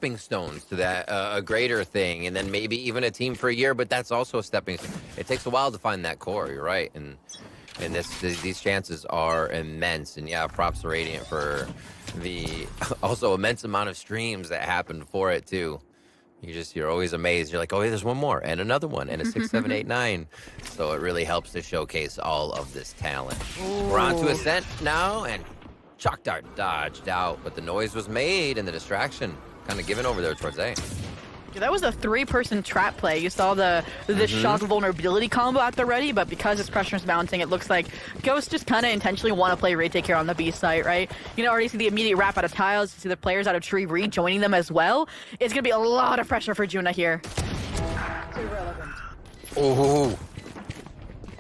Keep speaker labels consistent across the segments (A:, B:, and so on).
A: stepping stones to that a greater thing, and then maybe even a team for a year. But that's also a stepping stone. It takes a while to find that core. You're right, and these chances are immense. And yeah, props to Radiant for the also immense amount of streams that happened for it too. You're always amazed. You're like, oh, hey, there's one more and another one and a 6, 7, 8, 9. So it really helps to showcase all of this talent. Ooh. We're on to Ascent now, and Chalk Dart dodged out, but the noise was made and the distraction kind of given over there towards A.
B: Yeah, that was a 3-person trap play. You saw the shock vulnerability combo at the ready, but because his pressure is mounting, it looks like Ghost just kind of intentionally want to play retake here on the B site, right? You know, already see the immediate wrap out of tiles, you see the players out of tree rejoining them as well. It's going to be a lot of pressure for Juna here.
A: Oh.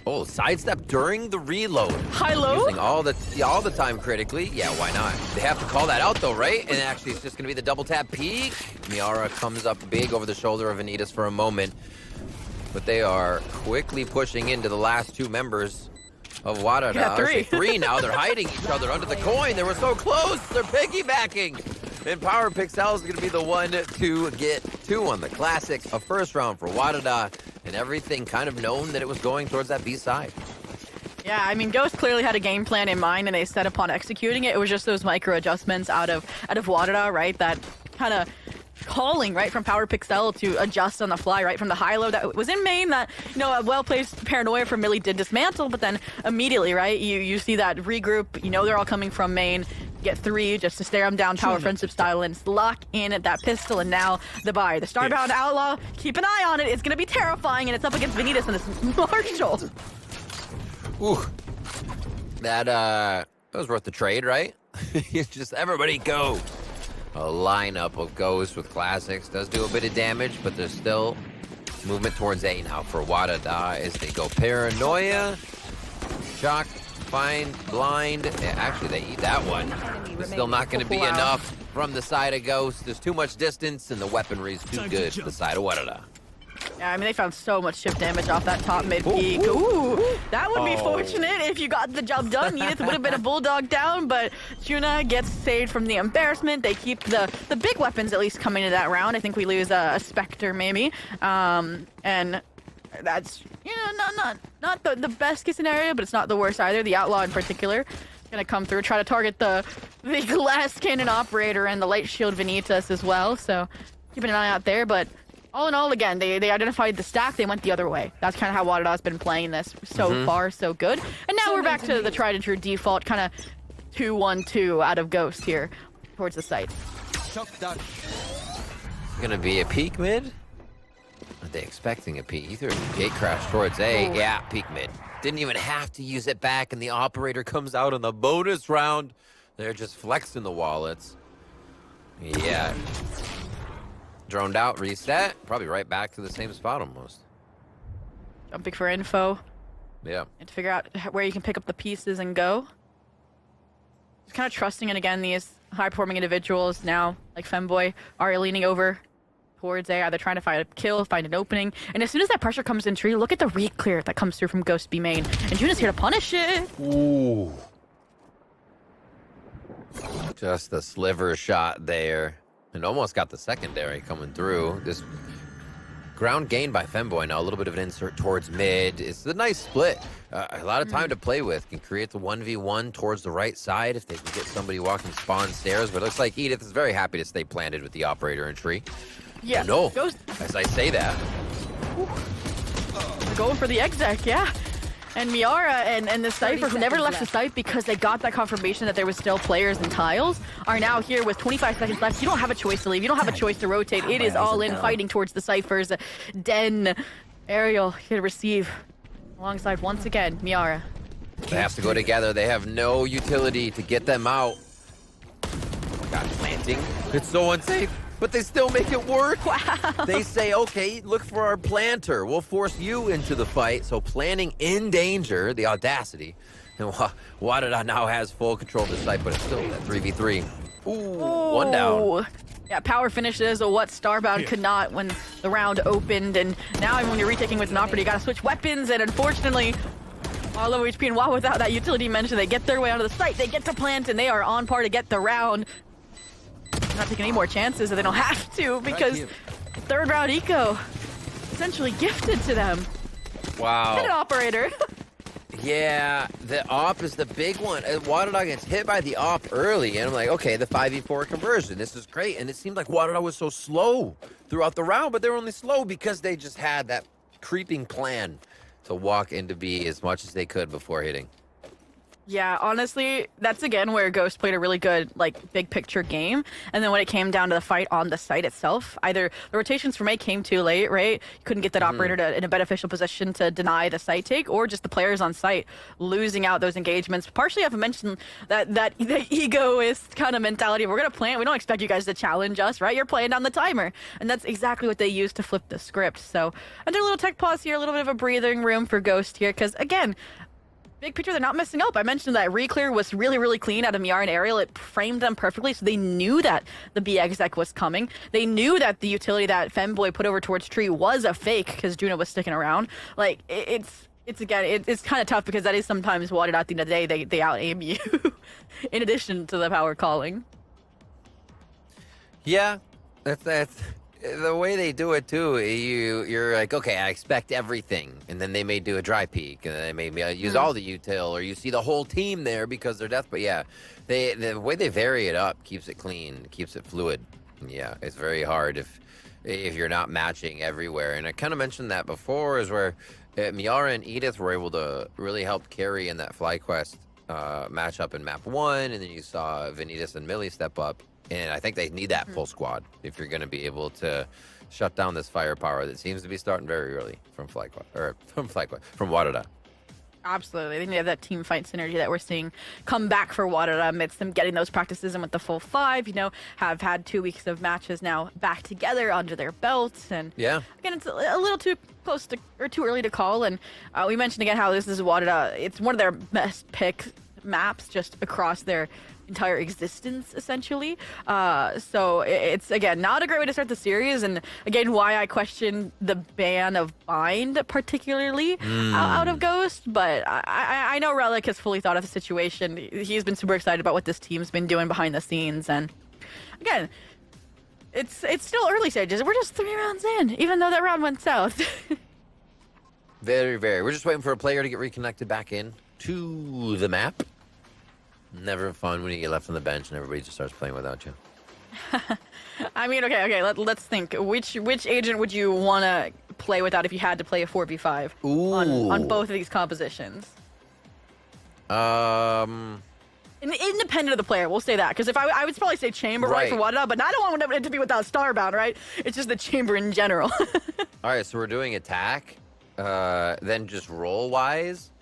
A: Oh, sidestep during the reload.
B: High-low?
A: Using all the time critically. Yeah, why not? They have to call that out though, right? And actually it's just gonna be the double tap peek. Miara comes up big over the shoulder of Vanitas for a moment. But they are quickly pushing into the last 2 members of WADA.
B: Yeah,
A: 3 now. They're hiding each other under the coin. They were so close. They're piggybacking. And Power Pixel is going to be the one to get 2 on the Classic. A first round for WADA, and everything kind of known that it was going towards that B side.
B: Yeah, I mean, Ghost clearly had a game plan in mind, and they set upon executing it. It was just those micro adjustments out of WADA, right? That kind of calling, right, from Power Pixel to adjust on the fly, right, from the high-low that was in main that, you know, a well-placed paranoia from Millie did dismantle, but then immediately, right, you see that regroup, you know they're all coming from main, get 3 just to stare them down power friendship style and lock in at that pistol, and now the buy. The Starbound Outlaw, keep an eye on it, it's going to be terrifying, and it's up against Vanitas and this Marshall.
A: Ooh. That was worth the trade, right? Just everybody go. A lineup of Ghost with Classics does do a bit of damage, but there's still movement towards A now for WADA as they go Paranoia, Shock, Find, Blind. Yeah, actually, they eat that one. It's still not going to be enough from the side of Ghost. There's too much distance, and the weaponry is too good for the side of WADA.
B: Yeah, I mean, they found so much chip damage off that top mid peak. Ooh, that would be fortunate if you got the job done. Edith would have been a bulldog down, but Juna gets saved from the embarrassment. They keep the big weapons at least coming to that round. I think we lose a Spectre maybe, and that's, you know, not the best case scenario, but it's not the worst either. The Outlaw in particular is gonna come through, try to target the glass cannon operator and the light shield Vanitas as well. So keeping an eye out there, but. All in all, again, they identified the stack, they went the other way. That's kind of how WADA's been playing this so far, so good. And now we're back to the tried and true default, kind of 2-1-2 out of Ghost here towards the site.
A: Gonna be a peak mid? Are they expecting a peak? Either gate crash towards A. Ooh. Yeah, peak mid. Didn't even have to use it back, and the operator comes out on the bonus round. They're just flexing the wallets. Yeah. Droned out, reset, probably right back to the same spot almost.
B: Jumping for info.
A: Yeah.
B: And to figure out where you can pick up the pieces and go. Just kind of trusting in, again, these high-performing individuals now, like Femboy, are leaning over towards A, either trying to find a kill, find an opening. And as soon as that pressure comes in tree, look at the re-clear that comes through from Ghost B main. And Juna's here to punish it.
A: Ooh. Just a sliver shot there. And almost got the secondary coming through. This ground gained by Femboy now, a little bit of an insert towards mid. It's a nice split. A lot of time to play with. Can create the 1v1 towards the right side if they can get somebody walking spawn stairs. But it looks like Edith is very happy to stay planted with the operator and tree.
B: Yeah.
A: No,
B: Ghost.
A: As I say that.
B: They're going for the exec, yeah. And Miara and the Cypher, who never left the site because they got that confirmation that there was still players and tiles, are now here with 25 seconds left. You don't have a choice to leave. You don't have a choice to rotate. It is all in fighting towards the Cypher's den. Ariel here to receive alongside, once again, Miara.
A: They have to go together. They have no utility to get them out. God, planting. It's so unsafe. But they still make it work.
B: Wow.
A: They say, okay, look for our planter. We'll force you into the fight. So planning in danger, the audacity. And WADA now has full control of the site, but it's still that 3v3. Ooh, one down.
B: Yeah, power finishes what Starbound could not when the round opened. And now when you're retaking with an operator, you gotta switch weapons. And unfortunately, all low HP and WoW without that utility mention, they get their way onto the site. They get to plant, and they are on par to get the round. not taking any more chances that they don't have to because third round eco essentially gifted to them.
A: Wow.
B: Hit an operator.
A: Yeah, the op is the big one. WADA gets hit by the op early, and I'm like, okay, the 5v4 conversion, this is great. And it seemed like WADA was so slow throughout the round, but they were only slow because they just had that creeping plan to walk into B as much as they could before hitting.
B: Yeah, honestly, that's again where Ghost played a really good, like, big picture game. And then when it came down to the fight on the site itself, either the rotations from A came too late, right? You couldn't get that operator in a beneficial position to deny the site take, or just the players on site losing out those engagements. Partially, I've mentioned that the egoist kind of mentality of we're going to plant. We don't expect you guys to challenge us, right? You're playing down the timer. And that's exactly what they used to flip the script. So, and a little tech pause here, a little bit of a breathing room for Ghost here, because again, big picture, they're not messing up. I mentioned that reclear was really, really clean out of Miar and Ariel. It framed them perfectly, so they knew that the B exec was coming. They knew that the utility that Femboy put over towards Tree was a fake because Juna was sticking around. Like, it's kind of tough because that is sometimes what at the end of the day, they out-aim you in addition to the power calling.
A: Yeah, that's the way they do it too. You're like, okay, I expect everything, and then they may do a dry peek, and then they may use all the util, or you see the whole team there because they're death. But yeah, the way they vary it up keeps it clean, keeps it fluid. Yeah, it's very hard if you're not matching everywhere. And I kind of mentioned that before, is where Miara and Edith were able to really help carry in that FlyQuest matchup in map 1, and then you saw Vanitas and Millie step up. And I think they need that full squad if you're going to be able to shut down this firepower that seems to be starting very early from from WADA.
B: Absolutely. They need to have that team fight synergy that we're seeing come back for WADA amidst them getting those practices in with the full 5, you know, have had 2 weeks of matches now back together under their belts. And
A: yeah,
B: again, it's a little too close to, or too early to call. And we mentioned again how this is WADA. It's one of their best pick maps just across their entire existence, essentially. So it's, again, not a great way to start the series, and again, why I question the ban of Bind particularly out of Ghost. But I know Relic has fully thought of the situation. He's been super excited about what this team's been doing behind the scenes, and again, it's still early stages. We're just 3 rounds in, even though that round went south.
A: very. We're just waiting for a player to get reconnected back in to the map. Never fun when you get left on the bench and everybody just starts playing without you.
B: I mean, okay. Let's think. Which agent would you want to play without if you had to play a 4v5 on both of these compositions? Independent of the player, we'll say that, because if I would probably say Chamber right for WADA, but I don't want it to be without Starbound, right? It's just the Chamber in general.
A: All right, so we're doing attack, then just roll wise.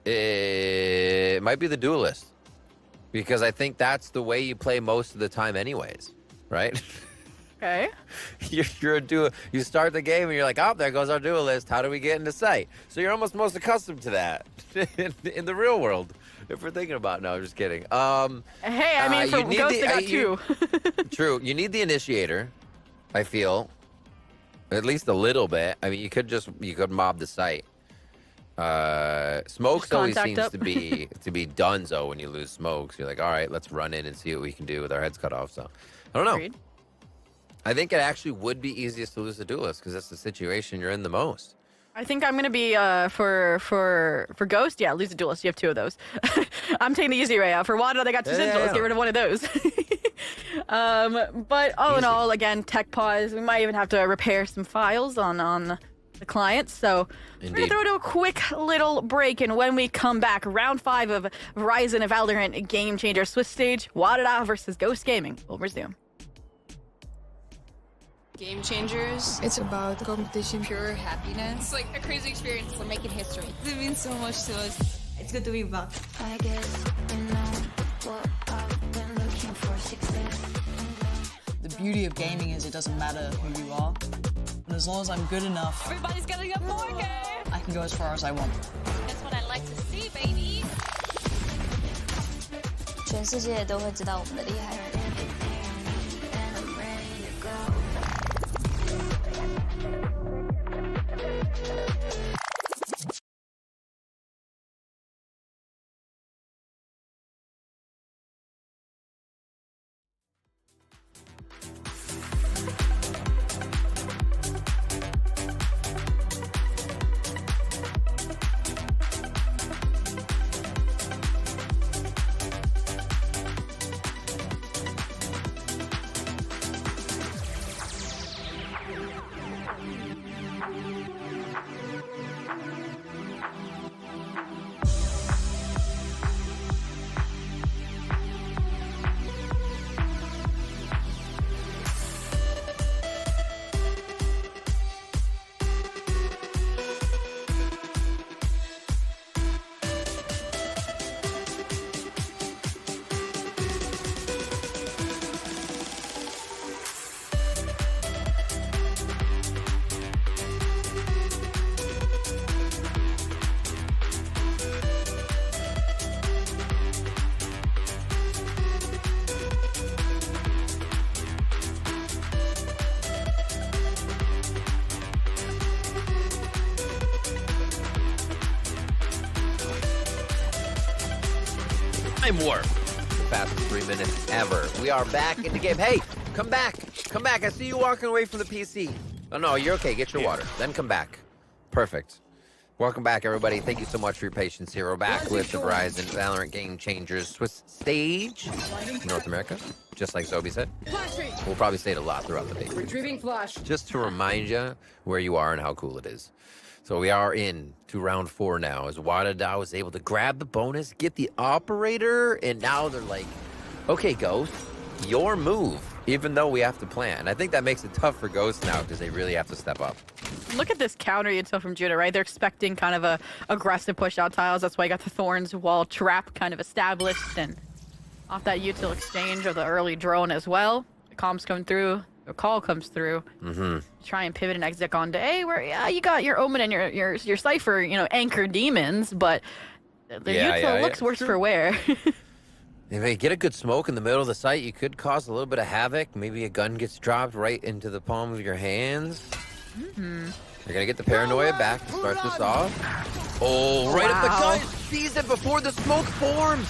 A: It might be the duelist, because I think that's the way you play most of the time anyways, right?
B: Okay.
A: You're a duel. You start the game and you're like, oh, there goes our duelist. How do we get into sight? So you're almost most accustomed to that in the real world, if we're thinking about it. No, I'm just kidding.
B: Hey, I mean, for Ghost, they got 2.
A: True. You need the initiator, I feel, at least a little bit. I mean, you could mob the site. Smokes always seems to be donezo when you lose smokes. You're like, all right, let's run in and see what we can do with our heads cut off. So I don't know.
B: Agreed.
A: I think it actually would be easiest to lose the duelist because that's the situation you're in the most.
B: I think I'm gonna be for Ghost. Yeah, lose the duelist. You have 2 of those. I'm taking the easy way out. For WADA, they got 2 Sigils. Let's get rid of one of those. But all in all, again, tech pause. We might even have to repair some files on the clients. So we're gonna throw to a quick little break, and when we come back, round 5 of Verizon and Valorant Game Changer Swiss Stage, WADA versus Ghost Gaming. We'll resume.
C: Game Changers. It's about competition, pure happiness.
D: It's like a crazy experience. We're making history.
C: It means so much to us. It's good to be back.
E: I guess you know what I've been looking for, success.
F: The beauty of gaming is it doesn't matter who you are. And as long as I'm good enough,
D: Everybody's getting a 4K.
F: I can go as far as I want.
D: That's what I like to see, baby.
E: 全世界都会知道我们的厉害。
A: time warp. The fastest 3 minutes ever. We are back in the game. Hey, come back. Come back. I see you walking away from the PC. Oh, no, you're okay. Get your water. Then come back. Perfect. Welcome back, everybody. Thank you so much for your patience here. We're back with the Verizon Valorant Game Changers Swiss stage in North America, just like Zobi said. We'll probably say it a lot throughout the day.
G: Retrieving flash.
A: Just to remind you where you are and how cool it is. So we are in to round 4 now, as WADA was able to grab the bonus, get the operator, and now they're like, okay, Ghost, your move, even though we have to plan. I think that makes it tough for Ghost now because they really have to step up.
B: Look at this counter util from Judah, right? They're expecting kind of a aggressive push out tiles. That's why you got the Thorns wall trap kind of established, and off that util exchange of the early drone as well. The comms come through, the call comes through. Try and pivot and exit onto A, where yeah, you got your Omen and your Cypher, you know, anchor demons, but the util looks worse for wear.
A: If you get a good smoke in the middle of the site, you could cause a little bit of havoc. Maybe a gun gets dropped right into the palm of your hands. You're gonna get the paranoia back to start this off. Oh, right up the gut! Sees it before the smoke forms!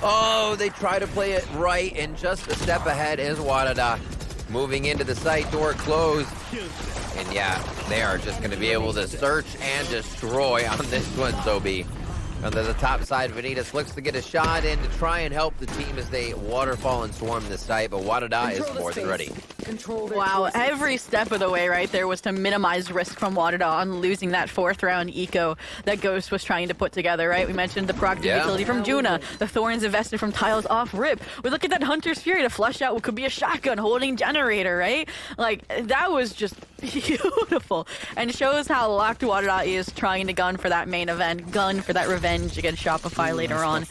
A: Oh, they try to play it right, and just a step ahead is WADA. Moving into the site, door closed. And yeah, they are just gonna be able to search and destroy on this one, Zobi. Under the top side, Vanitas looks to get a shot in to try and help the team as they waterfall and swarm the site, but WADA is more than ready.
B: Wow, every step of the way right there was to minimize risk from WADA on losing that 4th round eco that Ghost was trying to put together, right? We mentioned the proactive utility from Juna, the Thorns invested from tiles off rip. We look at that Hunter's Fury to flush out what could be a shotgun holding generator, right? Like, that was just beautiful, and shows how locked WADA is trying to gun for that main event, gun for that revenge against Shopify later on.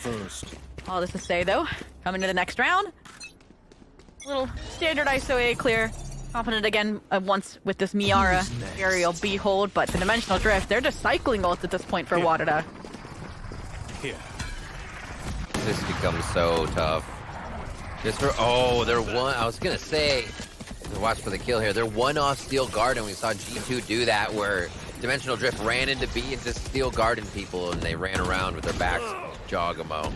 B: All this to say, though, coming to the next round, little standard ISO A clear. Confident again once with this Miara aerial behold, but the dimensional drift, they're just cycling ults at this point for WADA.
A: This becomes so tough. Just for, oh, they're one, I was gonna say, watch for the kill here. They're one off Steel Garden. We saw G2 do that where Dimensional Drift ran into B and just Steel Garden people, and they ran around with their backs Jogamo.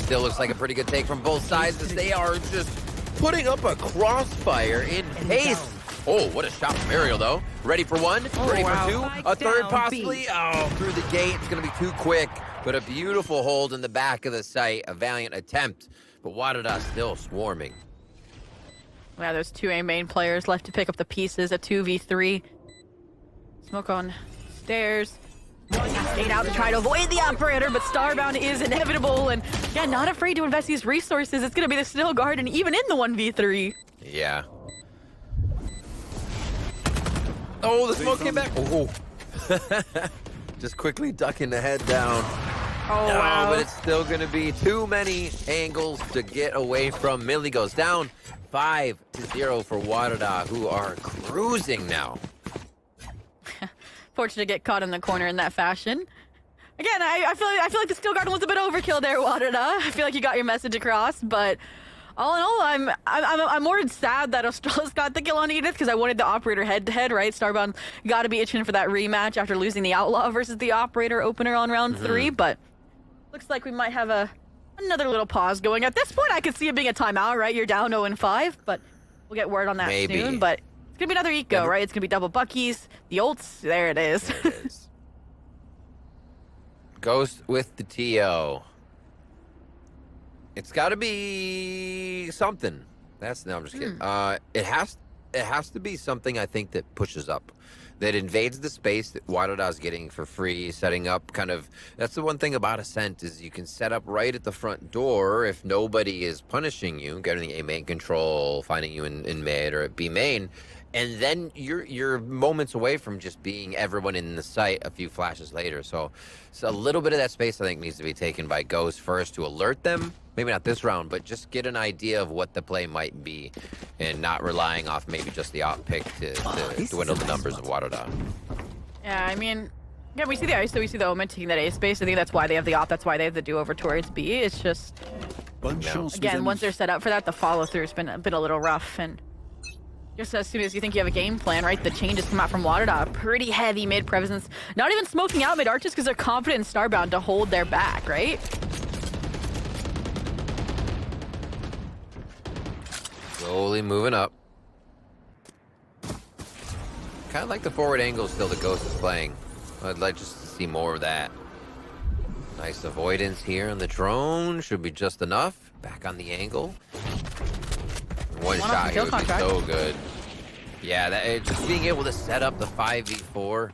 A: Still looks like a pretty good take from both sides as they are just putting up a crossfire in pace. Oh, what a shot from Ariel, though. Ready for one, ready for two, a third possibly. Oh, through the gate. It's going to be too quick, but a beautiful hold in the back of the site. A valiant attempt, but WADA still swarming.
B: Yeah, there's 2 A main players left to pick up the pieces, a 2v3. Smoke on stairs. Stayed out to try to avoid the operator, but Starbound is inevitable, and yeah, not afraid to invest these resources. It's gonna be the Steel Garden, even in the 1v3.
A: Yeah. Oh, the smoke came back. Oh. Just quickly ducking the head down.
B: Oh,
A: no,
B: wow.
A: but it's still gonna be too many angles to get away from. Millie goes down 5-0 for WADA, who are cruising now.
B: Fortunate to get caught in the corner in that fashion. Again, I feel like the Steel Garden was a bit overkill there, WADA. I feel like you got your message across, but all in all, I'm more sad that Australis got the kill on Edith because I wanted the operator head-to-head, right? Starbound got to be itching for that rematch after losing the Outlaw versus the operator opener on round 3, but looks like we might have another little pause going. At this point, I could see it being a timeout, right? You're down 0-5, but we'll get word on that soon. But it's gonna be another eco, right? It's gonna be double Buckies, the ults. There it is.
A: There it is. Ghost with the TO. It's got to be something. No, I'm just kidding. It has to be something, I think, that pushes up, that invades the space that WADA is getting for free, setting up kind of. That's the one thing about Ascent is you can set up right at the front door if nobody is punishing you, getting the A main control, finding you in mid or at B main, and then you're moments away from just being everyone in the site a few flashes later. So a little bit of that space I think needs to be taken by Ghost first to alert them. Maybe not this round, but just get an idea of what the play might be and not relying off maybe just the op pick to dwindle the numbers of WADA.
B: Yeah, I mean, yeah, we see the ISO, we see the Omen taking that A space. I think that's why they have the op, that's why they have the do-over towards B. It's just, again, once they're set up for that, the follow-through has been a little rough. And just as soon as you think you have a game plan, right, the changes come out from WADA. Pretty heavy mid-presence. Not even smoking out mid-arches because they're confident in Starbound to hold their back, right?
A: Slowly moving up. Kind of like the forward angle still the Ghost is playing. I'd like just to see more of that. Nice avoidance here on the drone. Should be just enough. Back on the angle. One shot here would be so good. Yeah, just being able to set up the 5v4,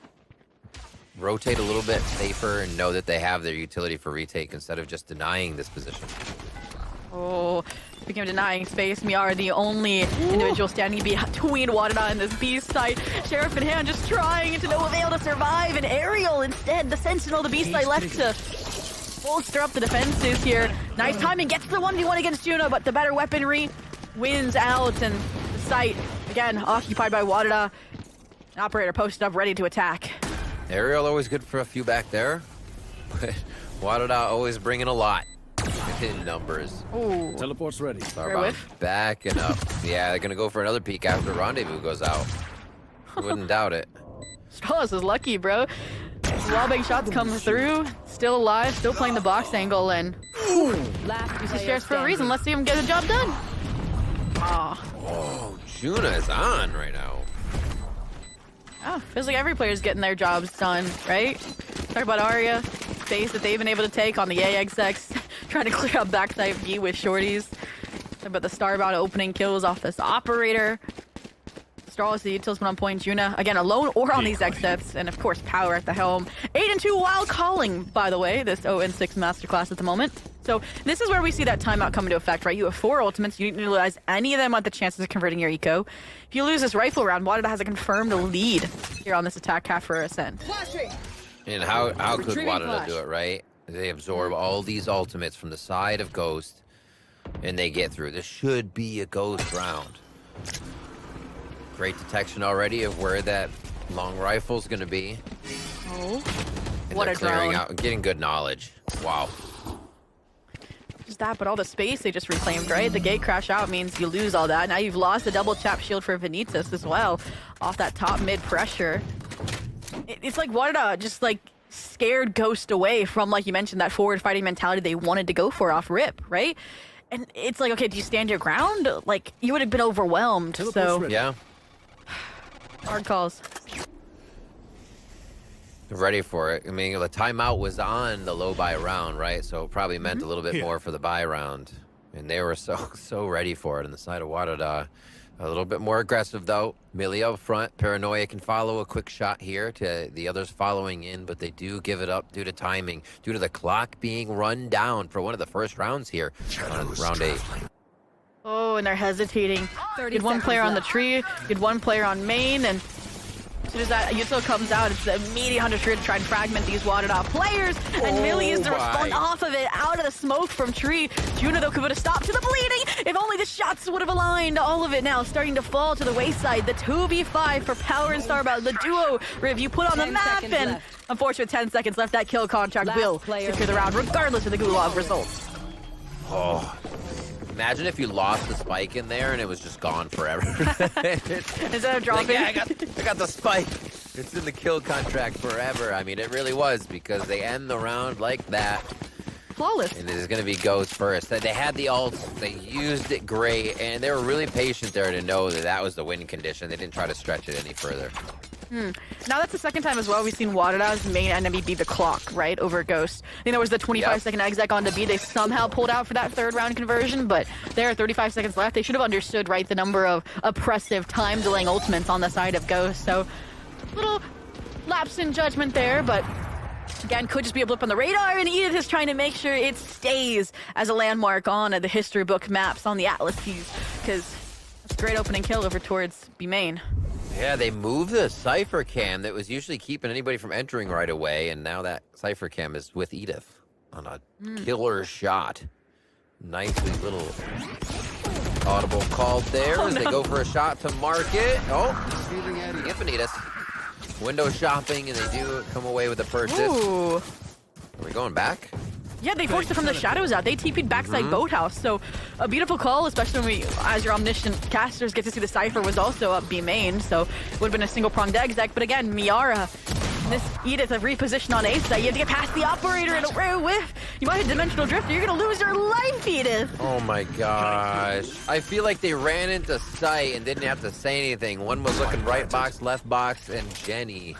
A: rotate a little bit safer, and know that they have their utility for retake instead of just denying this position.
B: Oh, speaking of denying space, Miara the only individual standing between WADA and this B site. Sheriff in hand just trying to no avail to survive, and Aerial instead, the Sentinel, the B site left to bolster up the defenses here. Nice timing, gets the 1v1 against Juno, but the better weaponry wins out, and the site, again, occupied by WADA. An operator posted up, ready to attack.
A: Aerial always good for a few back there. WADA always bringing a lot in numbers.
B: Ooh.
G: Teleport's ready.
A: Starbound backing up. Yeah, they're gonna go for another peek after Rendezvous goes out. Wouldn't doubt it.
B: Straws is lucky, bro. Wallbang shots come through. Still alive, still playing the box angle, and uses shares for a reason. Let's see him get the job done.
A: Oh, Juna is on right now.
B: Oh, feels like every player's getting their jobs done, right? Talk about Arya, space that they've been able to take on the AXX, trying to clear up backside B with shorties. Talk about the Starbound opening kills off this operator. Straws, the utils on point. Juna, again, alone or on these exits. And of course, Power at the helm. 8-2 while calling, by the way, this 0-6 masterclass at the moment. So this is where we see that timeout come into effect, right? You have 4 ultimates. You didn't utilize any of them at the chances of converting your eco. If you lose this rifle round, WADA has a confirmed lead here on this attack half for Ascent.
A: And how could WADA do it, right? They absorb all these ultimates from the side of Ghost, and they get through. This should be a Ghost round. Great detection already of where that long rifle's going to be.
B: Oh,
A: And
B: what
A: they're
B: a
A: clearing
B: drone.
A: out and getting good knowledge. Wow.
B: Just that, but all the space they just reclaimed, right? The gate crash out means you lose all that. Now you've lost the double tap shield for Vanitas as well, off that top mid pressure. It's like WADA just like scared Ghost away from, like you mentioned, that forward fighting mentality they wanted to go for off rip, right? And it's like, okay, do you stand your ground? Like, you would have been overwhelmed, so
A: Yeah.
B: hard calls.
A: Ready for it. I mean, the timeout was on the low buy round, right? So it probably meant a little bit more for the buy round. And they were so ready for it on the side of WADA. A little bit more aggressive, though. Millie up front. Paranoia can follow a quick shot here to the others following in, but they do give it up due to timing, due to the clock being run down for one of the first rounds here on round 8.
B: Oh, and they're hesitating. You had one player on the tree, you had one player on main, and as soon as that util comes out, it's the immediate hunter tree to try and fragment these WADA players, and Millie is the response off of it, out of the smoke from tree. Juno, though, could put a stop to the bleeding. If only the shots would have aligned. All of it now starting to fall to the wayside. The 2v5 for Power and Starbound, the duo review put on the map, and unfortunately 10 seconds left. That kill contract will secure the round, regardless of the Gulag results.
A: Oh. Imagine if you lost the spike in there and it was just gone forever.
B: Instead of dropping.
A: Like, yeah, I got the spike. It's in the kill contract forever. I mean, it really was, because they end the round like that.
B: Flawless.
A: And it is going to be Ghost first. They had the ult, they used it great, and they were really patient there to know that that was the win condition. They didn't try to stretch it any further.
B: Now that's the second time as well we've seen WADA's main enemy be the clock, right, over Ghost. I think there was the 25-second exec onto B. They somehow pulled out for that third round conversion, but there are 35 seconds left. They should have understood, right, the number of oppressive time-delaying ultimates on the side of Ghost. So, little lapse in judgment there, but again, could just be a blip on the radar, and Edith is trying to make sure it stays as a landmark on the history book maps on the Atlas keys, because that's a great opening kill over towards B main.
A: Yeah, they moved the Cypher Cam that was usually keeping anybody from entering right away, and now that Cypher Cam is with Edith on a killer shot. Nicely little audible called there as they go for a shot to market. Oh, Infinitas. Window shopping, and they do come away with a purchase.
B: Ooh.
A: Are we going back?
B: Yeah, they forced it from the shadows out. They TP'd backside Boathouse, so a beautiful call, especially when we, as your omniscient casters, get to see the Cypher was also up B main, so it would have been a single-pronged exec. But again, Miara this Edith a reposition on ace side. You have to get past the operator in a rare whiff. You might have dimensional drift. You're gonna lose your life, Edith.
A: Oh my gosh. I feel like they ran into sight and didn't have to say anything. One was looking right box, left box, and Jenny.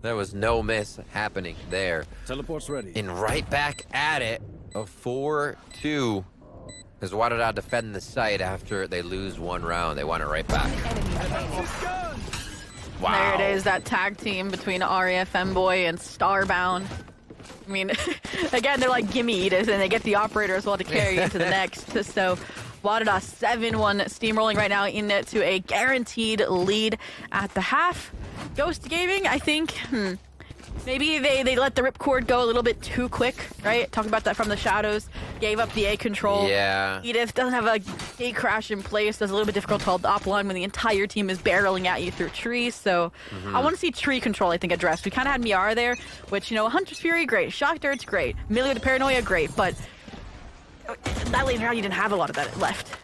A: There was no miss happening there.
G: Teleport's ready.
A: And right back at it, a 4-2. Because WADA defend the site after they lose one round. They want it right back. Wow.
B: There it is, that tag team between Aria, Femboy, and Starbound. I mean, again, they're like, gimme Edith, and they get the operator as well to carry into the next. So WADA 7-1 steamrolling right now into a guaranteed lead at the half. Ghost Gaming, I think, maybe they let the ripcord go a little bit too quick, right? Talking about that from the shadows. Gave up the A control.
A: Yeah.
B: Edith doesn't have a gate crash in place. That's a little bit difficult to hold the op line when the entire team is barreling at you through trees. So I want to see tree control, I think, addressed. We kind of had Miara there, which, you know, Hunter's Fury, great. Shock Dart's great. Millie with the Paranoia, great. But that lane round, you didn't have a lot of that left.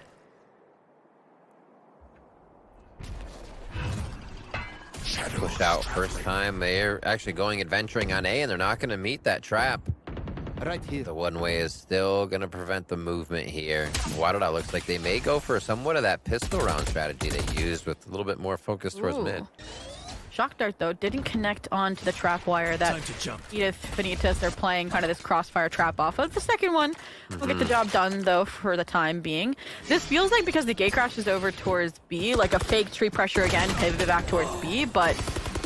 A: Push out first time. They're actually going adventuring on A, and they're not going to meet that trap.
G: Right here.
A: The one way is still going to prevent the movement here. WADA looks like they may go for somewhat of that pistol round strategy they used with a little bit more focus towards
B: Ooh.
A: mid.
B: Shock Dart, though, didn't connect onto the trap wire that Edith, Vanitas are playing kind of this crossfire trap off of. The second one will get the job done, though, for the time being. This feels like, because the gate crash is over towards B, like a fake tree pressure again, pivoted back towards B, but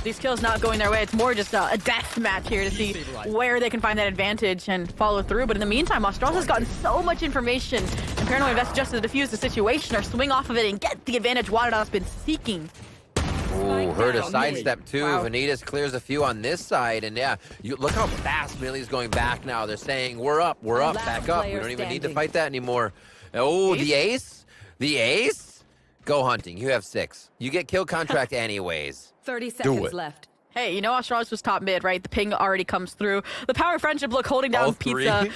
B: these kills not going their way. It's more just a death match here to see where they can find that advantage and follow through. But in the meantime, Australia's gotten so much information, and Paranoid invests just to defuse the situation or swing off of it and get the advantage WADA's been seeking.
A: Ooh, heard a sidestep too.
B: Wow.
A: Vanitas clears a few on this side, and yeah, you look how fast Millie's going back now. They're saying, we're up, back up. We don't even need to fight that anymore. Oh, the ace? The ace? Go hunting. You have 6. You get kill contract anyways.
H: 30 seconds left.
B: Hey, you know Australis was top mid, right? The ping already comes through. The power friendship look holding down
A: All three.
B: Pizza.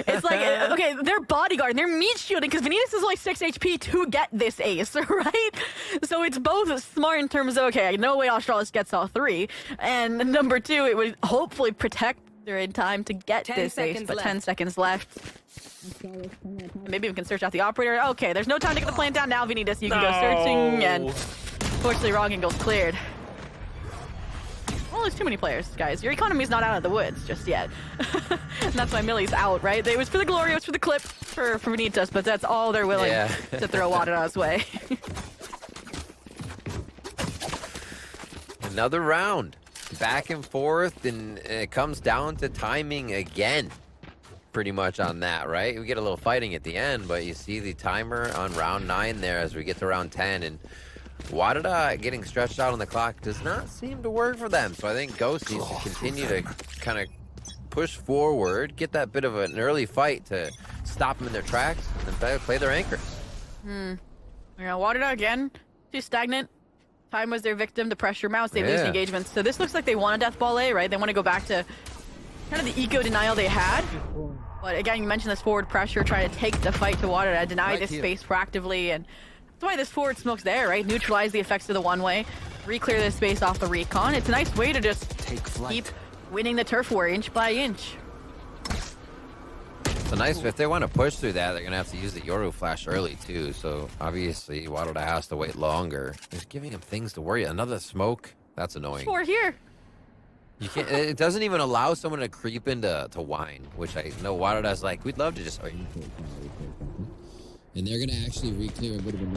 B: It's like, okay, they're bodyguard, they're meat shielding because Vanitas is only 6 HP to get this ace, right? So it's both smart in terms of, okay, no way Australis gets all 3. And number 2, it would hopefully protect her in time to get
H: 10
B: this ace,
H: seconds
B: but
H: left.
B: 10 seconds left. Maybe we can search out the operator. Okay, there's no time to get the plant down now, Vanitas. You can go searching, and fortunately, wrong angle's cleared. Well, there's too many players, guys. Your economy's not out of the woods just yet. And that's why Millie's out, right? It was for the glory, it was for the clip for Vanitas, but that's all they're willing to throw WADA's way.
A: Another round. Back and forth, and it comes down to timing again. Pretty much on that, right? We get a little fighting at the end, but you see the timer on round 9 there as we get to round 10, and WADA getting stretched out on the clock does not seem to work for them. So I think Ghost needs to continue to kind of push forward, get that bit of an early fight to stop them in their tracks, and then play their anchor.
B: Yeah, WADA again, too stagnant. Time was their victim. The pressure mounts. They lose the engagements. So this looks like they want a death ball A, right? They want to go back to kind of the eco denial they had. But again, you mentioned this forward pressure, trying to take the fight to WADA, deny this space proactively, and that's why this forward smoke's there, right? Neutralize the effects of the one-way, re-clear this space off the recon. It's a nice way to just keep winning the turf war inch by inch.
A: So nice. If they want to push through that, they're going to have to use the Yoru flash early too. So obviously, WADA has to wait longer. It's giving him things to worry. Another smoke. That's annoying.
B: 4 here.
A: You can't. It doesn't even allow someone to creep into wine, which I know WADA's like, we'd love to just. And they're going to actually re-clear a bit of a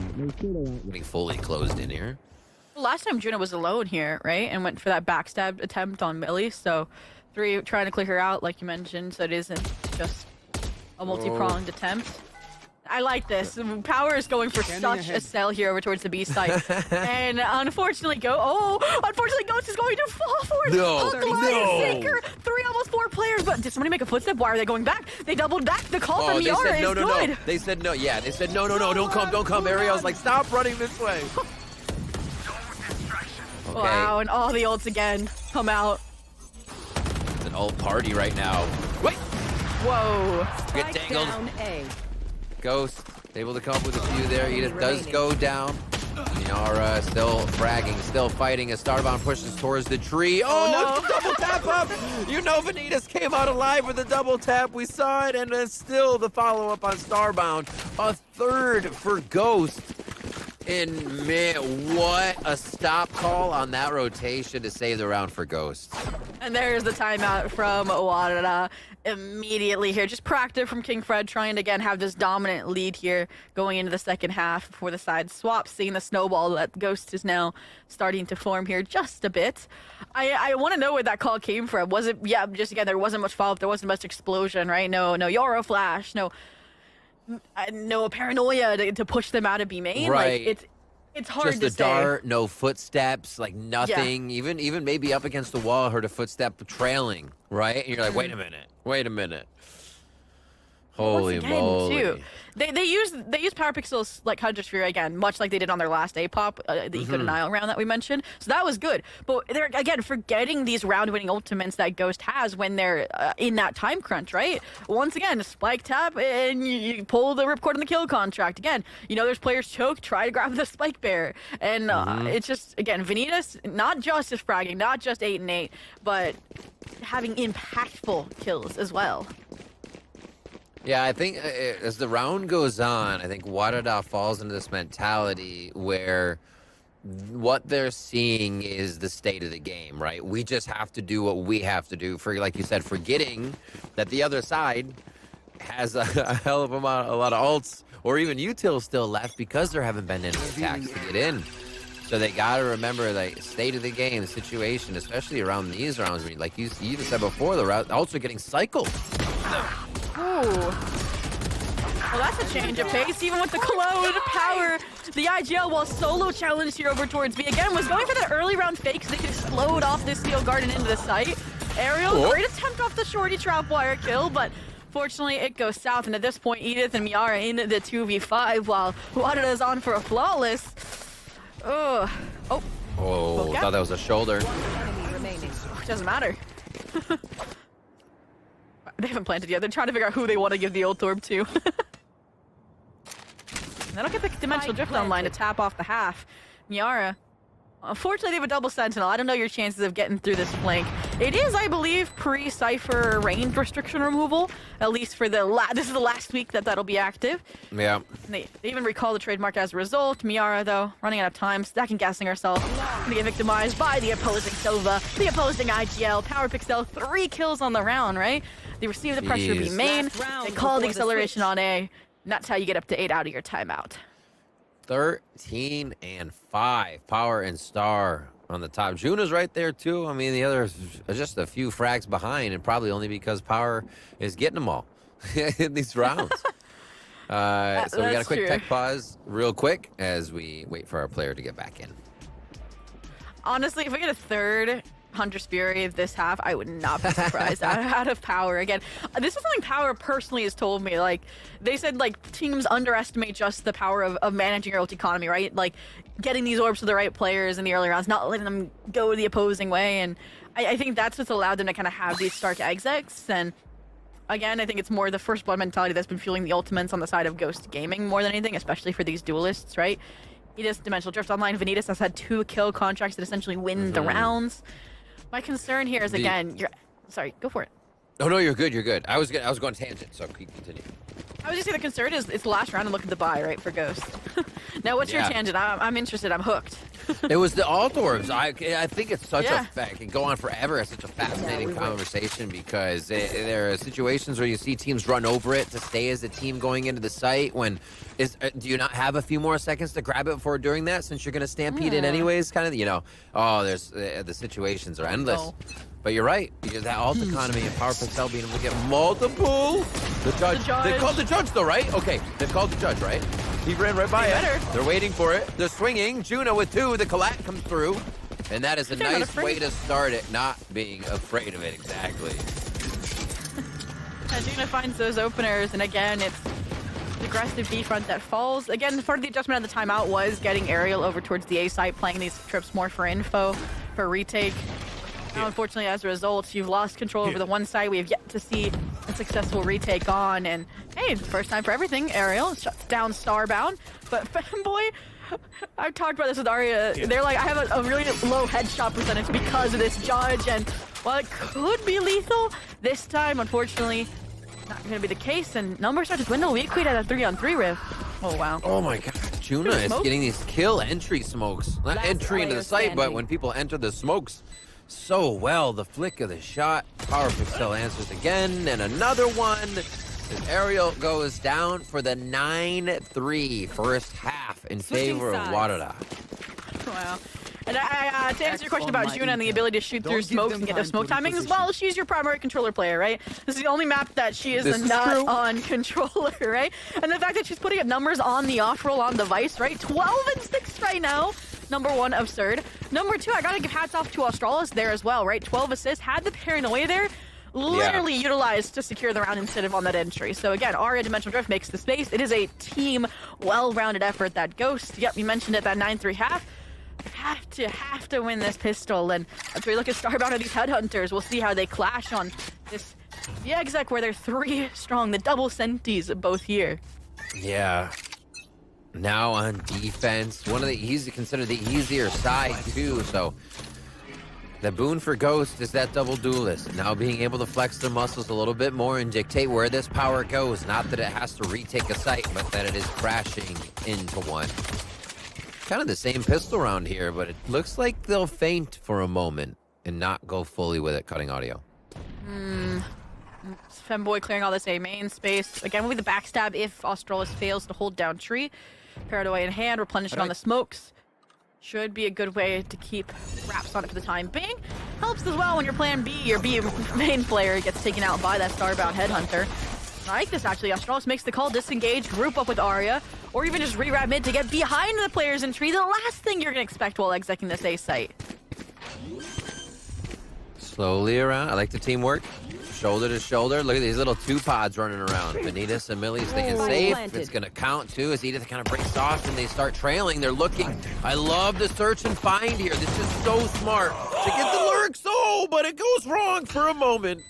A: getting fully closed in here.
B: Last time Juna was alone here, right? And went for that backstab attempt on Millie. So 3 trying to clear her out, like you mentioned, so it isn't just a multi-pronged attempt. I like this. Power is going for such a sell here over towards the B site. And unfortunately, Ghost is going to fall for it.
A: No,
B: Sinker. 3, almost 4 players. But did somebody make a footstep? Why are they going back? They doubled back. The call from Miara is good.
A: No. They said no. Yeah, they said no, don't come. Ariel's like, stop running this way. Okay.
B: Wow, and all the ults again come out.
A: It's an ult party right now. Wait.
B: Whoa.
A: Get tangled. Ghost able to come up with a few there. Edith does go down. Yara still fragging, still fighting as Starbound pushes towards the tree. Oh,
B: no.
A: double tap up! You know Vanitas came out alive with a double tap. We saw it, and then still the follow-up on Starbound. A third for Ghost. And man, what a stop call on that rotation to save the round for Ghost.
B: And there's the timeout from WADA immediately here. Just proactive from King Fred, trying to again have this dominant lead here going into the second half before the side swap, seeing the snowball that Ghost is now starting to form here just a bit. I want to know where that call came from. Was it, yeah, just again, there wasn't much follow-up, there wasn't much explosion, right? No Euro flash, no paranoia to push them out of B main.
A: Right.
B: Like, it's hard
A: just
B: to
A: a
B: say.
A: dart, no footsteps, like nothing. Yeah. Even maybe up against the wall, heard a footstep trailing, right? And you're like, wait a minute. Holy moly.
B: Too, they use Power Pixel's like Hunter Sphere again, much like they did on their last APOP, the Eco Denial round that we mentioned. So that was good. But they're again forgetting these round-winning ultimates that Ghost has when they're in that time crunch, right? Once again, spike tap and you pull the ripcord on the kill contract. Again, there's players choke, try to grab the spike bear, and it's just again Vanitas not just fragging, not just 8 and 8, but having impactful kills as well.
A: Yeah, I think as the round goes on, I think WADA falls into this mentality where what they're seeing is the state of the game, right? We just have to do what we have to do, for, like you said, forgetting that the other side has a hell of a lot of ults or even utils still left because there haven't been any attacks to get in. So they got to remember the state of the game, the situation, especially around these rounds. Like you even said before, the ults are getting cycled.
B: Ooh. Well, that's a change of pace, even with the clone power. The IGL, while solo challenged here over towards B, again, was going for the early round fake so they could explode off this steel garden into the site. Aerial, great attempt off the shorty trap wire kill, but fortunately it goes south. And at this point, Edith and Miara in the 2v5 while WADA is on for a flawless. Oh,
A: okay. Thought that was a shoulder.
B: It doesn't matter. They haven't planted yet. They're trying to figure out who they want to give the ult orb to. They don't get the Dimensional Drift online to tap off the half. Miara, unfortunately, they have a double Sentinel. I don't know your chances of getting through this flank. It is, I believe, pre-Cypher range restriction removal, at least for this is the last week that'll be active.
A: Yeah.
B: They even recall the trademark as a result. Miara, though, running out of time, stacking gassing herself, gonna get victimized by the opposing Sova, the opposing IGL. Power Pixel, 3 kills on the round, right? They receive the pressure B main, they call the acceleration on A, and that's how you get up to 8 out of your timeout.
A: 13 and 5, Power and Star on the top. Juna's right there too. I mean, the others are just a few frags behind, and probably only because Power is getting them all in these rounds. So we got a quick tech pause real quick as we wait for our player to get back in.
B: Honestly, if we get a third Hunter's Fury this half, I would not be surprised out of Power. Again, this is something Power personally has told me. Like, they said, like, teams underestimate just the power of managing your ult economy, right? Like, getting these orbs to the right players in the early rounds, not letting them go the opposing way. And I think that's what's allowed them to kind of have these Stark exits. And again, I think it's more the first blood mentality that's been fueling the ultimates on the side of Ghost Gaming more than anything, especially for these duelists, right? Edith, Dimensional Drift online. Vanitas has had 2 kill contracts that essentially win the rounds. My concern here is, again, sorry, go for it.
A: Oh, no, you're good, you're good. I was going tangent, so continue.
B: I was just saying the concern is it's the last round and look at the buy, right, for Ghost. Now, what's your tangent? I'm interested, I'm hooked.
A: It was the alt orbs. I think it's such a it can go on forever. It's such a fascinating conversation because there are situations where you see teams run over it to stay as a team going into the site. When do you not have a few more seconds to grab it before doing that, since you're going to stampede it anyways? Kind of, there's the situations are endless. Oh. But you're right, because that alt economy and Power Pixel being able to get multiple. The judge. They called the judge though, right? Okay, they've called the judge, right? He ran right by it. They're waiting for it. They're swinging. Juno with 2. The collat comes through. And that is a nice way to start it, not being afraid of it, exactly.
B: Juno finds those openers, and again, it's the aggressive B front that falls. Again, part of the adjustment at the timeout was getting Aerial over towards the A site, playing these trips more for info, for retake. Now, unfortunately, as a result, you've lost control over the one side. We have yet to see a successful retake on. And hey, first time for everything. Aerial shuts down Starbound. But Femboy, I've talked about this with Arya. They're like, I have a really low headshot percentage because of this judge, and while it could be lethal, this time, unfortunately, not going to be the case, and numbers start to dwindle. We equate at a 3-on-3 riv. Oh, wow.
A: Oh my god, Juna is
B: Smoke?
A: getting these kill entry smokes. Not
B: Last
A: entry into the
B: player
A: site, but
B: standing.
A: when people enter the smokes so well. The flick of the shot. Power Pixel answers again, and another one. As Ariel goes down for the 9-3 first half in favor of WADA.
B: Wow. And to answer your question about Juna and the ability to shoot through smokes and get those smoke timings, well, she's your primary controller player, right? This is the only map that she is not on controller, right? And the fact that she's putting up numbers on the off roll on device, right? 12-6 right now. Number one, absurd. Number two, I gotta give hats off to Australis there as well, right? 12 assists, had the paranoia there. Literally utilized to secure the round instead of on that entry. So again, Arya Dimensional Drift makes the space. It is a team, well-rounded effort. That Ghost, yep, you mentioned it, that 9-3 half. Have to win this pistol, and as we look at Starbound and these headhunters, we'll see how they clash on this the exec where they're 3 strong, the double senties both here.
A: Yeah. Now on defense, one of the considered the easier side too. So the boon for Ghost is that double duelist. Now being able to flex their muscles a little bit more and dictate where this power goes. Not that it has to retake a site, but that it is crashing into one. Kind of the same pistol round here, but it looks like they'll feint for a moment and not go fully with it, cutting audio.
B: Femboy clearing all this A main space. Again, will be the backstab if Australis fails to hold down tree. Paranoia in hand, replenished on the smokes. Should be a good way to keep wraps on it for the time being. Helps as well when your plan B, your B main player, gets taken out by that Starbound headhunter. I like this actually. Australis makes the call, disengage, group up with Arya, or even just re-wrap mid to get behind the players in tree. The last thing you're going to expect while executing this A site.
A: Slowly around. I like the teamwork. Shoulder to shoulder. Look at these little 2 pods running around. Vanitas and Millie staying safe. It's going to count too as Edith kind of breaks off and they start trailing. They're looking. I love the search and find here. This is so smart to get the lurks. Oh, but it goes wrong for a moment.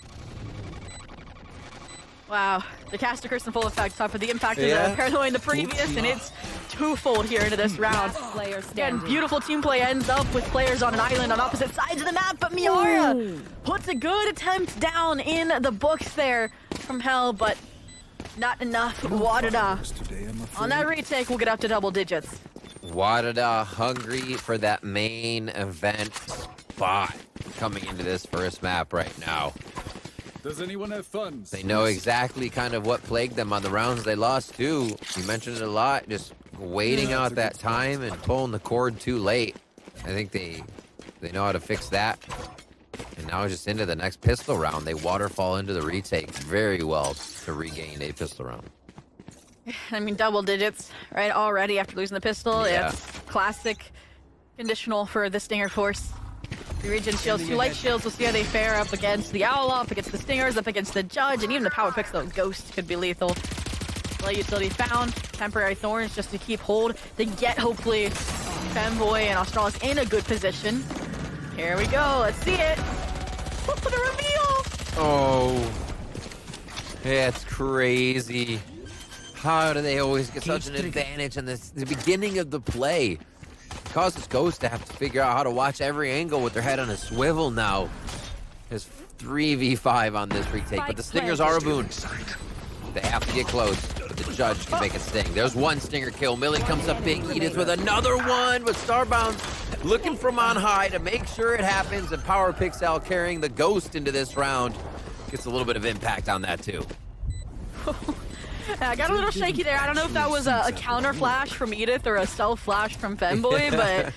B: Wow, the caster curse in full effect. Top of the impact of the paranoia in the previous, and it's twofold here into this round. Again, beautiful team play ends up with players on an island on opposite sides of the map, but Miara puts a good attempt down in the books there from Hell, but not enough. WADA on that retake will get up to double digits.
A: WADA hungry for that main event spot coming into this first map right now.
G: Does anyone have funds?
A: They know exactly kind of what plagued them on the rounds they lost too. You mentioned it a lot, just waiting out that time and pulling the cord too late. I think they know how to fix that. And now just into the next pistol round, they waterfall into the retake very well to regain a pistol round.
B: I mean, double digits, right? Already after losing the pistol,
A: Yeah.
B: it's classic conditional for the Stinger Force. 3 regen shields, 2 light shields. We'll see how they fare up against the Owl, up against the Stingers, up against the Judge, and even the Power Pixel Ghost could be lethal. Light utility found. Temporary Thorns just to keep hold. They get, hopefully, Femboy and Australis in a good position. Here we go. Let's see it. The reveal!
A: Oh. Yeah, it's crazy. How do they always get such an advantage in the beginning of the play? It causes Ghost to have to figure out how to watch every angle with their head on a swivel now. There's 3v5 on this retake, but the Stingers are a boon. They have to get close, but the Judge can make it sting. There's one Stinger kill. Millie comes up big, Edith with another one, but Starbound looking from on high to make sure it happens, and Power Pixel carrying the Ghost into this round. Gets a little bit of impact on that too.
B: I got a little shaky there. I don't know if that was a counter flash from Edith or a self flash from Femboy, but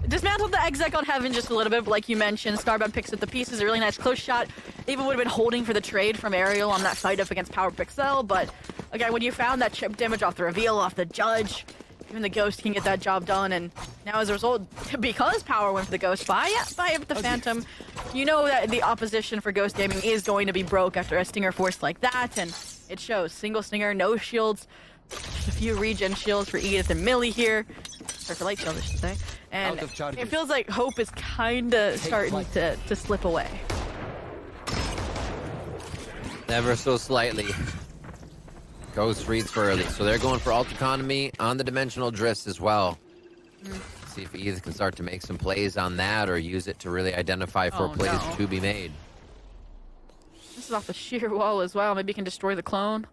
B: dismantled the exec on Heaven just a little bit. But like you mentioned, Starbound picks up the pieces. A really nice close shot. Even would have been holding for the trade from Ariel on that fight up against Power Pixel. But again, when you found that chip damage off the reveal, off the Judge, even the Ghost can get that job done. And now as a result, because Power went for the Ghost by the Phantom, you know that the opposition for Ghost Gaming is going to be broke after a Stinger Force like that. And it shows. Single Stinger, no shields. Just a few regen shields for Edith and Millie here. Or for light shield, I should say. And it feels like hope is kind of starting to slip away.
A: Ever so slightly. Ghost reads for early, so they're going for alt economy on the dimensional drifts as well. See if Eve can start to make some plays on that or use it to really identify for
B: Oh,
A: plays
B: no.
A: to be made.
B: This is off the sheer wall as well. Maybe you can destroy the clone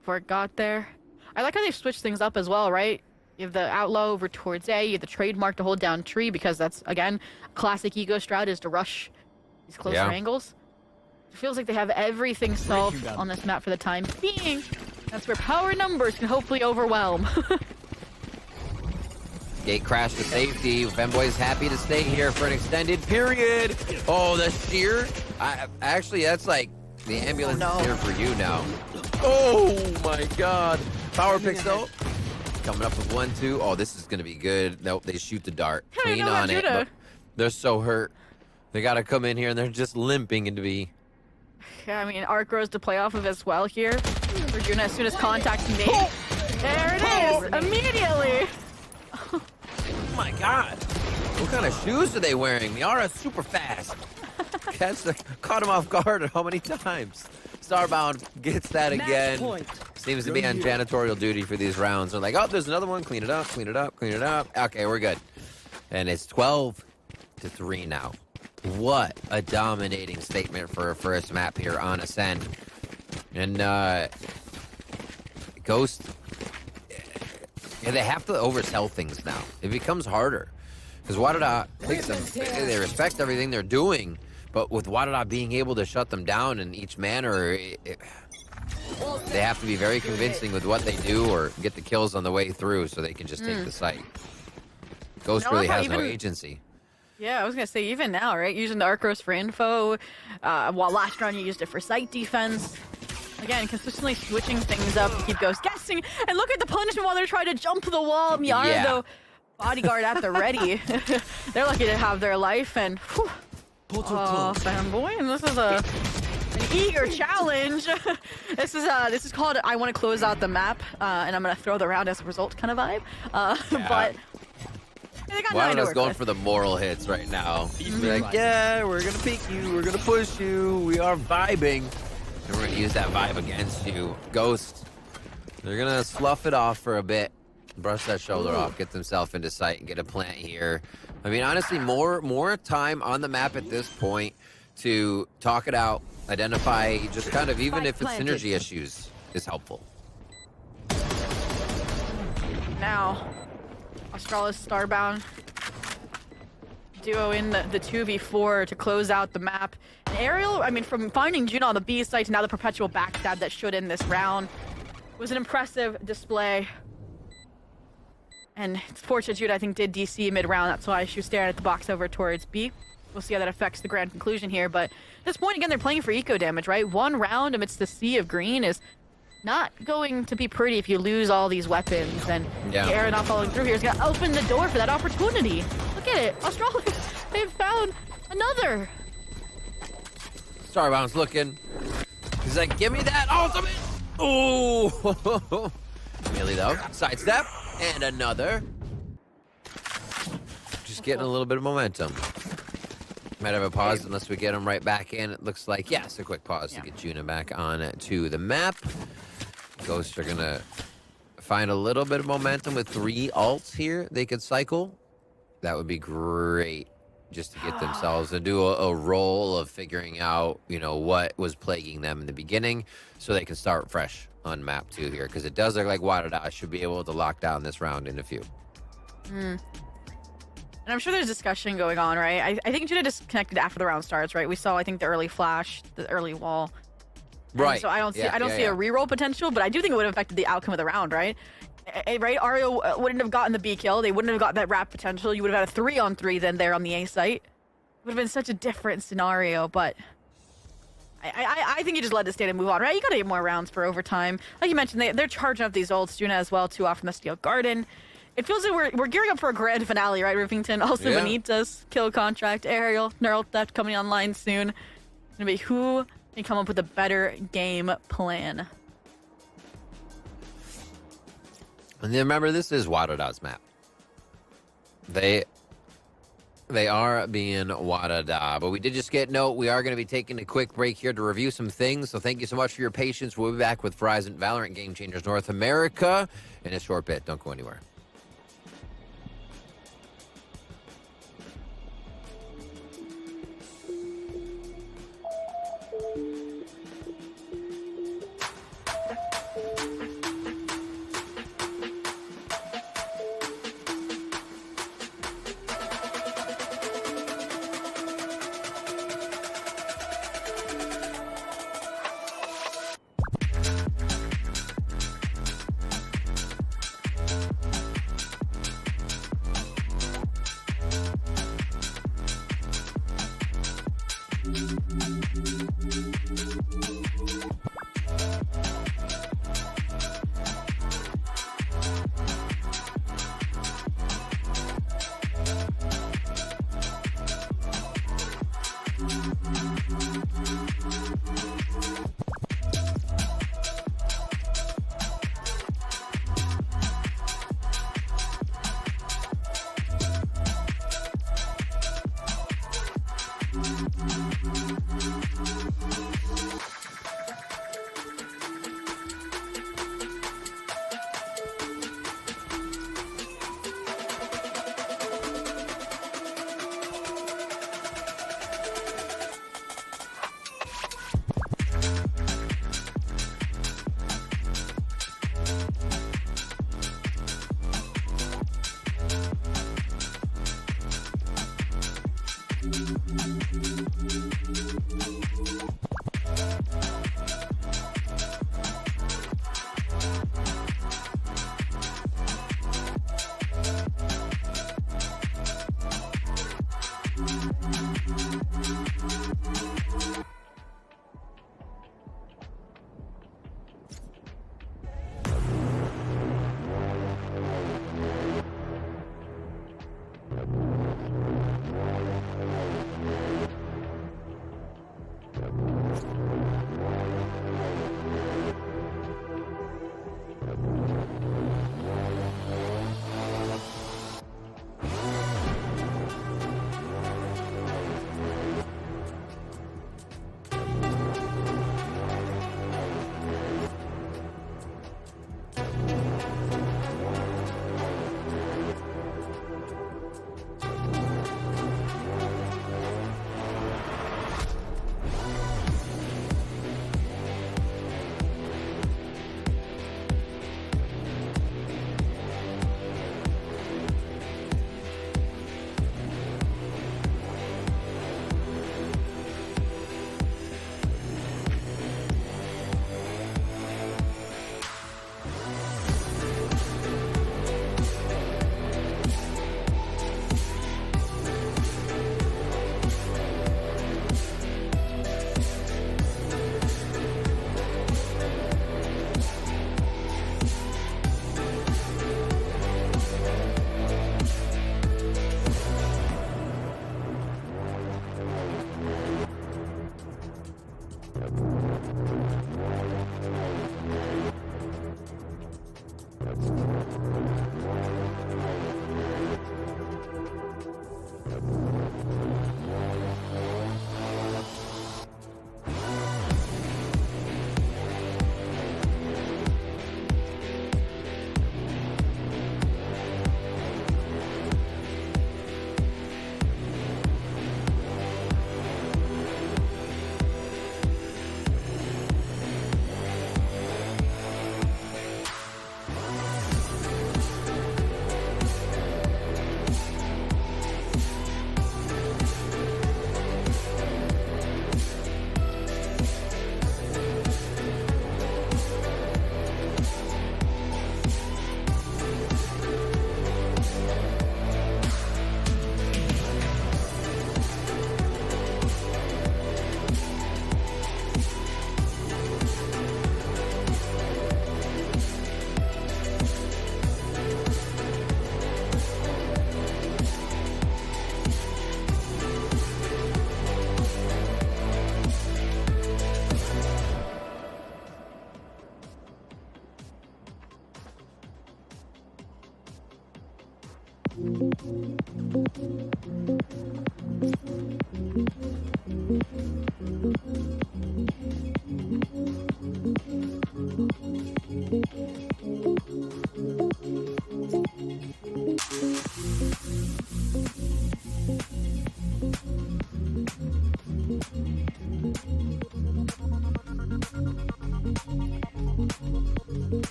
B: before it got there. I like how they've switched things up as well, right? You have the outlaw over towards A, you have the trademark to hold down tree because that's, again, classic ego strat is to rush these closer angles. It feels like they have everything solved on this map for the time being. That's where power numbers can hopefully overwhelm.
A: Gate crash to safety. Femboy's happy to stay here for an extended period. Oh, the sheer. Actually, that's like the ambulance is here for you now. Oh my God. Power picks though. Coming up with 1-2. Oh, this is gonna be good. Nope, they shoot the dart. Clean on it. But they're so hurt. They gotta come in here and they're just limping into be.
B: Yeah, I mean, Arc grows to play off of as well here. Regina, as soon as contact's made. There it is! Immediately!
A: Oh my God. What kind of shoes are they wearing? Miara's super fast. Caught him off guard how many times? Starbound gets that again. Seems to be on janitorial duty for these rounds. They're like, oh, there's another one. Clean it up, clean it up, clean it up. Okay, we're good. And it's 12-3 now. What a dominating statement for a first map here on Ascent. And Ghost, yeah, they have to oversell things now. It becomes harder. Because WADA takes them, they respect everything they're doing, but with WADA being able to shut them down in each manner, they have to be very convincing with what they do or get the kills on the way through so they can just take the site. Ghost really has no agency.
B: Yeah, I was going to say, even now, right? Using the Arcros for info, while last round you used it for site defense. Again, consistently switching things up to keep Ghost guessing. And look at the punishment while they're trying to jump the wall. Miara, though, bodyguard at the ready. They're lucky to have their life. And, whew, oh, fanboy. And this is an eager challenge. This is called I want to close out the map, and I'm going to throw the round as a result kind of vibe. But they got
A: WADA's going for the moral hits right now. They're like, yeah, we're going to peek you. We're going to push you. We are vibing. And we're going to use that vibe against you. Ghost, they're going to slough it off for a bit. Brush that shoulder off, get themselves into sight, and get a plant here. I mean, honestly, more time on the map at this point to talk it out, identify just kind of, even if it's synergy issues, is helpful.
B: Now, Australis Starbound duo in the 2v4 to close out the map. And Ariel, I mean, from finding Juno on the B site to now the perpetual backstab that should end this round was an impressive display. And it's fortunate Juno, I think, did DC mid-round. That's why she was staring at the box over towards B. We'll see how that affects the grand conclusion here. But at this point, again, they're playing for eco damage, right? One round amidst the sea of green is not going to be pretty if you lose all these weapons. And the air not following through here is going to open the door for that opportunity. Look at it. Australia, they've found another.
A: Starbound's looking. He's like, give me that ultimate. Oh, Millie though, sidestep, and another. Just getting a little bit of momentum. Might have a pause unless we get him right back in. It looks like, yes, a quick pause to get Juna back on to the map. Ghosts are gonna find a little bit of momentum with 3 ults here they could cycle. That would be great, just to get themselves to do a roll of figuring out, you know, what was plaguing them in the beginning, so they can start fresh on map 2 here, because it does look like WADA should be able to lock down this round in a few.
B: And I'm sure there's discussion going on, right? I think Judah disconnected after the round starts, right? We saw, I think, the early flash, the early wall.
A: Right.
B: And so I don't see a reroll potential, but I do think it would have affected the outcome of the round, right? Right? Ario wouldn't have gotten the B kill. They wouldn't have got that wrap potential. You would have had a 3-on-3 then there on the A site. It would have been such a different scenario, but I think you just let it stay and move on, right? You gotta get more rounds for overtime. Like you mentioned, they're charging up these ults, Juna as well, too, off from the Steel Garden. It feels like we're gearing up for a grand finale, right, Rivington? Also, Benitez, kill contract, Aerial, Neural Theft coming online soon. It's gonna be who can come up with a better game plan.
A: And then remember, this is WADA's map. They are being WADA, but we did just get note we are going to be taking a quick break here to review some things. So thank you so much for your patience. We'll be back with Verizon Valorant Game Changers North America in a short bit. Don't go anywhere.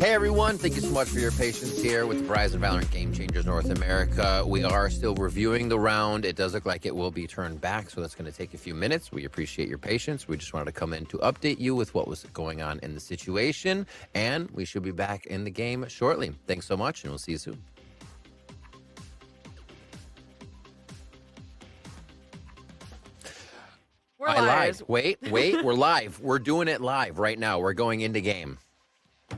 A: Hey everyone, thank you so much for your patience here with Verizon Valorant Game Changers North America. We are still reviewing the round. It does look like it will be turned back, so that's going to take a few minutes. We appreciate your patience. We just wanted to come in to update you with what was going on in the situation, and we should be back in the game shortly. Thanks so much, and we'll see you soon.
B: We're
A: I
B: live.
A: lied. Wait, we're live. We're doing it live right now. We're going into game.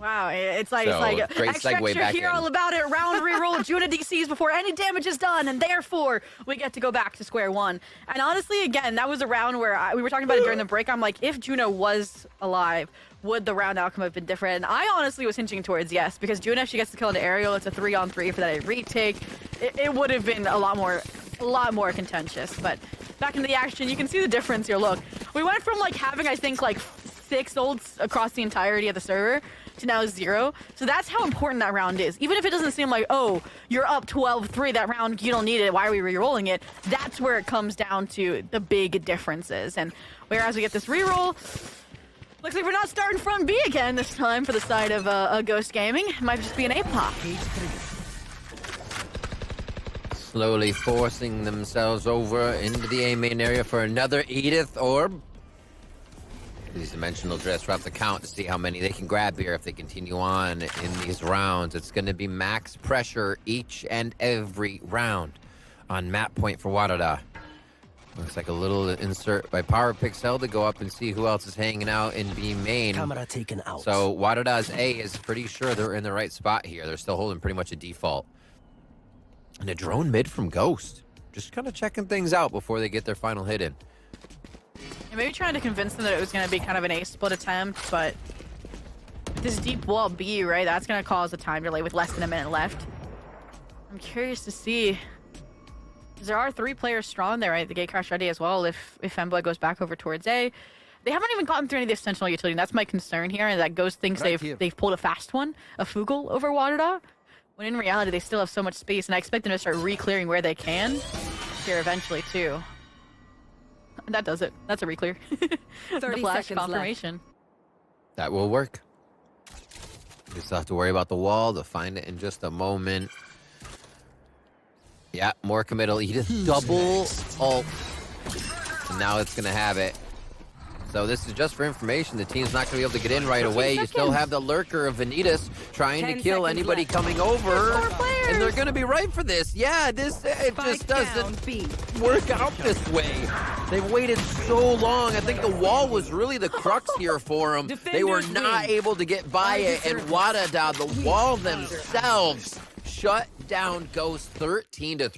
B: Wow, it's like
A: great
B: extra
A: segue back
B: hear
A: in.
B: all about it. Round reroll, Juna DCs before any damage is done, and therefore we get to go back to square one. And honestly, again, that was a round where we were talking about it during the break. I'm like, if Juna was alive, would the round outcome have been different? And I honestly was hinting towards yes, because Juna, if she gets to kill an aerial, it's a 3-on-3 for that retake. It would have been a lot more contentious. But back into the action, you can see the difference here. Look, we went from like having I think like 6 ults across the entirety of the server to now 0. So that's how important that round is. Even if it doesn't seem like, oh, you're up 12-3, that round, you don't need it, why are we re-rolling it? That's where it comes down to the big differences. And whereas we get this re-roll, looks like we're not starting from B again this time for the side of Ghost Gaming. It might just be an A-pop.
A: Slowly forcing themselves over into the A main area for another Edith orb. These dimensional drifts will have to count to see how many they can grab here if they continue on in these rounds. It's going to be max pressure each and every round. on map point for WADA. Looks like a little insert by Power Pixel to go up and see who else is hanging out in B main.
H: Camera taken out.
A: So WADA's A is pretty sure they're in the right spot here. They're still holding pretty much a default. And a drone mid from Ghost. Just kind of checking things out before they get their final hit in.
B: And maybe trying to convince them that it was going to be kind of an A split attempt, but this deep wall B, right, that's going to cause a time delay with less than a minute left. I'm curious to see. There are 3 players strong there, right? The gate crash ready as well if Femboy goes back over towards A. They haven't even gotten through any of the Sentinel utility, and that's my concern here, and that Ghost thinks they've pulled a fast one, a Fugel over WADA, when in reality they still have so much space, and I expect them to start re-clearing where they can here eventually too. And that does it. That's a re-clear.
I: 30
B: the flash
I: seconds
B: confirmation.
A: That will work. You still have to worry about the wall. They'll find it in just a moment. Yeah, more committal. Edith double ult. And now it's going to have it. So this is just for information. The team's not going to be able to get in right away. You still have the lurker of Vanitas trying to
I: 10
A: kill
I: seconds
A: anybody
I: left.
A: coming over.
B: 4 players.
A: And they're going to be right for this. Yeah, it just doesn't work out this way. They've waited so long. I think the wall was really the crux here for them. They were
I: Defenders
A: not
I: win.
A: able to get by it, and WADA, the wall themselves shut down Ghost 13-3.